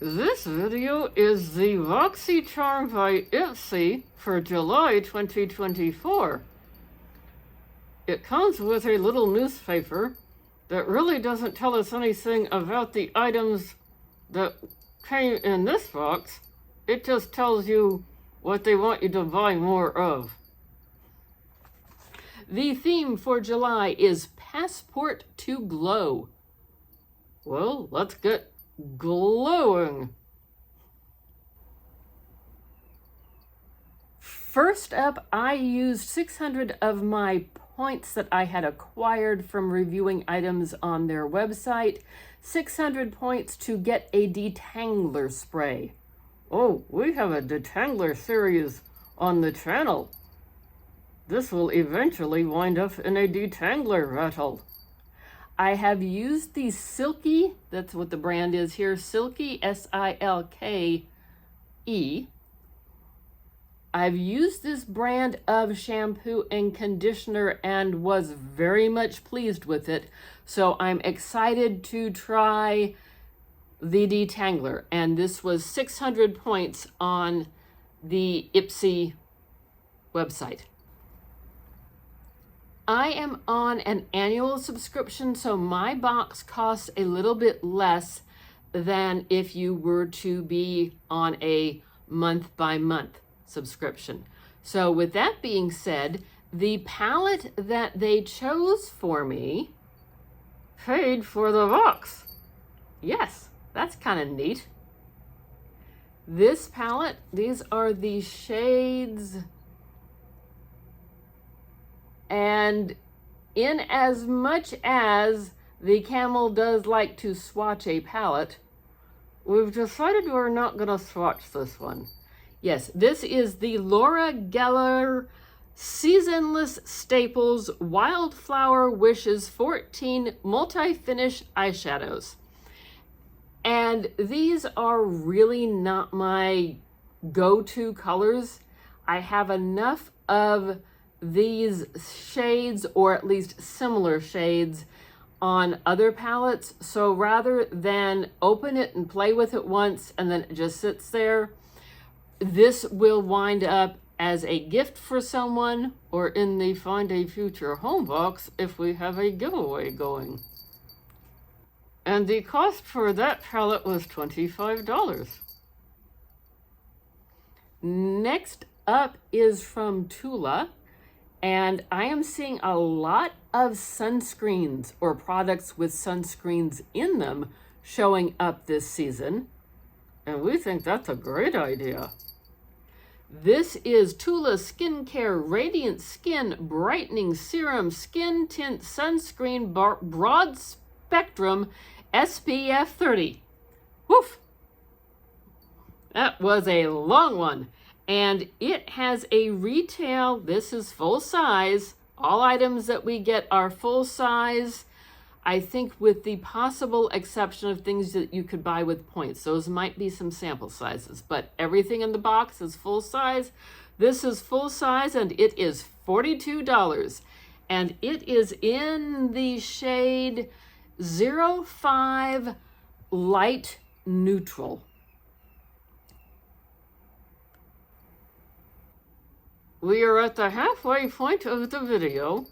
This video is the Boxycharm by Ipsy for July 2024. It comes with a little newspaper that really doesn't tell us anything about the items that came in this box. It just tells you what they want you to buy more of. The theme for July is Passport to Glow. Well, let's get glowing. First up, I used 600 of my points that I had acquired from reviewing items on their website. 600 points to get a detangler spray. Oh, we have a detangler series on the channel. This will eventually wind up in a detangler battle. I have used the Silky, that's what the brand is here, Silky, S-I-L-K-E. I've used this brand of shampoo and conditioner and was very much pleased with it. So I'm excited to try the detangler. And this was 600 points on the Ipsy website. I am on an annual subscription, so my box costs a little bit less than if you were to be on a month-by-month subscription. So with that being said, the palette that they chose for me paid for the box. Yes, that's kind of neat. This palette, these are the shades. And in as much as the camel does like to swatch a palette, we've decided we're not going to swatch this one. Yes, this is the Laura Geller Seasonless Staples Wildflower Wishes 14 Multi-Finish Eyeshadows. And these are really not my go-to colors. I have enough of these shades, or at least similar shades, on other palettes. So rather than open it and play with it once and then it just sits there, this will wind up as a gift for someone or in the Find a Future Home box if we have a giveaway going. And the cost for that palette was $25. Next up is from Tula. And I am seeing a lot of sunscreens or products with sunscreens in them showing up this season. And we think that's a great idea. This is Tula Skincare Radiant Skin Brightening Serum Skin Tint Sunscreen Broad Spectrum SPF 30. Woof! That was a long one. And it has a retail, this is full size. All items that we get are full size. I think with the possible exception of things that you could buy with points. Those might be some sample sizes, but everything in the box is full size. This is full size and it is $42. And it is in the shade 05 Light Neutral. We are at the halfway point of the video.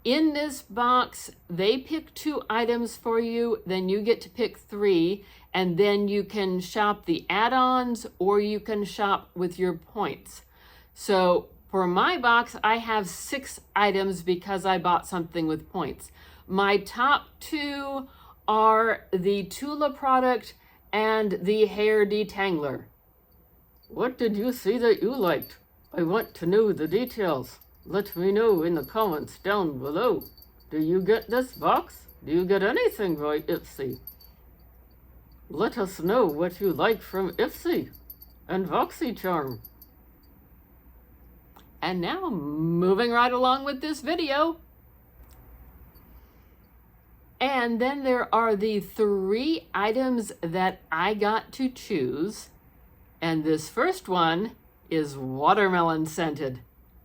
In this box, they pick 2 items for you, then you get to pick 3, and then you can shop the add-ons or you can shop with your points. So for my box, I have 6 items because I bought something with points. My top 2 are the Tula product and the hair detangler. What did you see that you liked? I want to know the details. Let me know in the comments down below. Do you get this box? Do you get anything by Ipsy? Let us know what you like from Ipsy and Boxycharm. And now, moving right along with this video. And then there are the 3 items that I got to choose. And this first one is watermelon scented.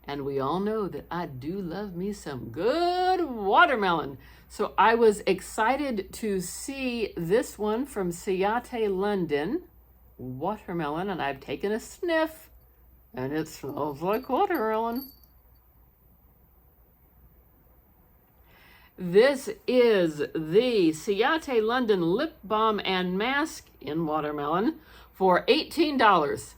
And we all know that I do love me some good watermelon. So I was excited to see this one from Ciate London, watermelon, and I've taken a sniff, and it smells like watermelon. This is the Ciate London Lip Balm and Mask in watermelon for $18.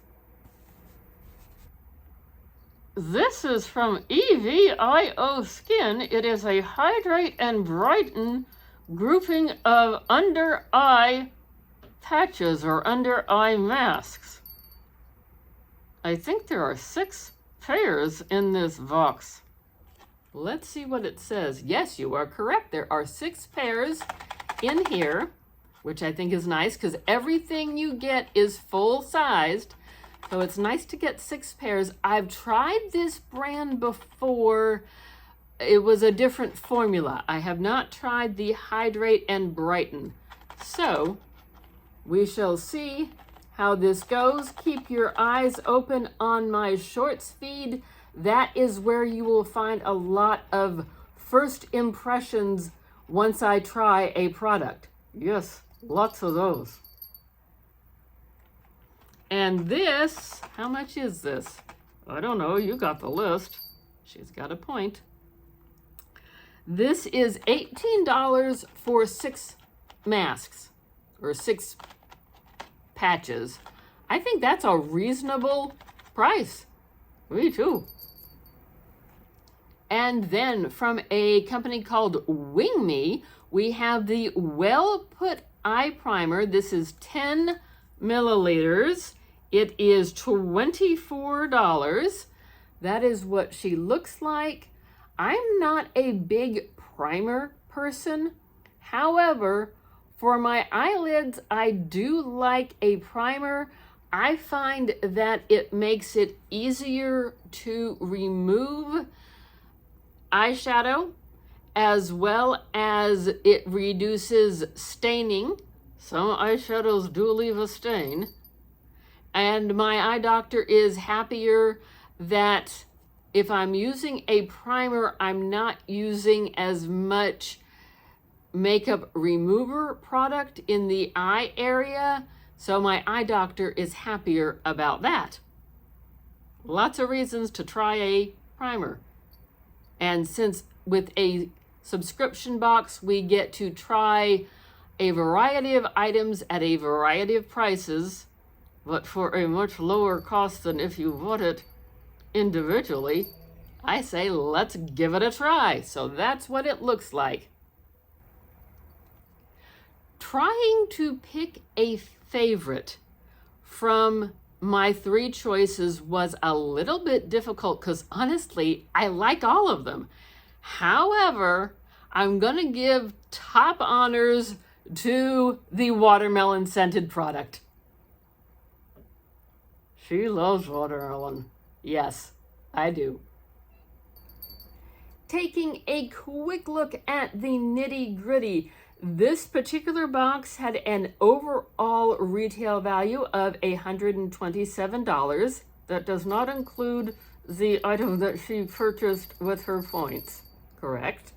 This is from EVIO Skin. It is a hydrate and brighten grouping of under eye patches or under eye masks. I think there are 6 pairs in this box. Let's see what it says. Yes, you are correct. There are 6 pairs in here, which I think is nice because everything you get is full-sized. So it's nice to get 6 pairs. I've tried this brand before. It was a different formula. I have not tried the Hydrate and Brighten. So we shall see how this goes. Keep your eyes open on my shorts feed. That is where you will find a lot of first impressions once I try a product. Yes, lots of those. And this, how much is this? I don't know, you got the list. She's got a point. This is $18 for 6 masks, or 6 patches. I think that's a reasonable price. Me too. And then from a company called Wing Me, we have the Well Put Eye Primer. This is 10 milliliters. It is $24. That is what she looks like. I'm not a big primer person. However, for my eyelids, I do like a primer. I find that it makes it easier to remove eyeshadow, as well as it reduces staining. Some eyeshadows do leave a stain. And my eye doctor is happier that if I'm using a primer, I'm not using as much makeup remover product in the eye area. So my eye doctor is happier about that. Lots of reasons to try a primer. And since with a subscription box, we get to try a variety of items at a variety of prices, but for a much lower cost than if you bought it individually, I say let's give it a try. So that's what it looks like. Trying to pick a favorite from my 3 choices was a little bit difficult because honestly, I like all of them. However, I'm going to give top honors to the watermelon scented product. She loves watermelon. Yes, I do. Taking a quick look at the nitty-gritty, this particular box had an overall retail value of $127. That does not include the item that she purchased with her points, correct?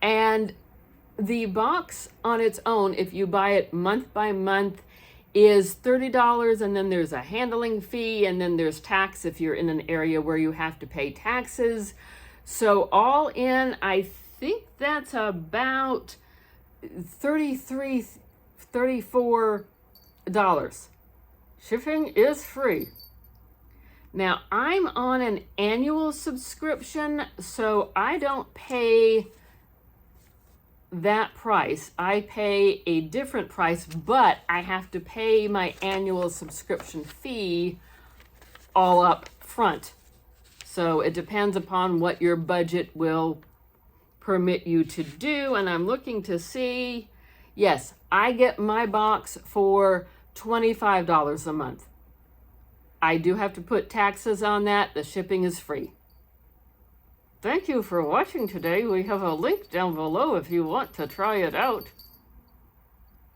And the box on its own, if you buy it month by month, is $30, and then there's a handling fee, and then there's tax if you're in an area where you have to pay taxes. So all in, I think that's about $34. Shipping is free. Now, I'm on an annual subscription, so I don't pay that price. I pay a different price, but I have to pay my annual subscription fee all up front. So it depends upon what your budget will permit you to do. And I'm looking to see, yes, I get my box for $25 a month. I do have to put taxes on that. The shipping is free. Thank you for watching today. We have a link down below if you want to try it out.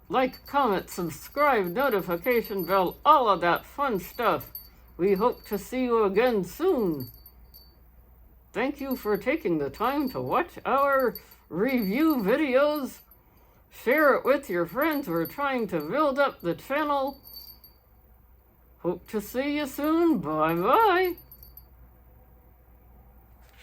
Like, comment, subscribe, notification bell, all of that fun stuff. We hope to see you again soon. Thank you for taking the time to watch our review videos. Share it with your friends. We're trying to build up the channel. Hope to see you soon. Bye-bye.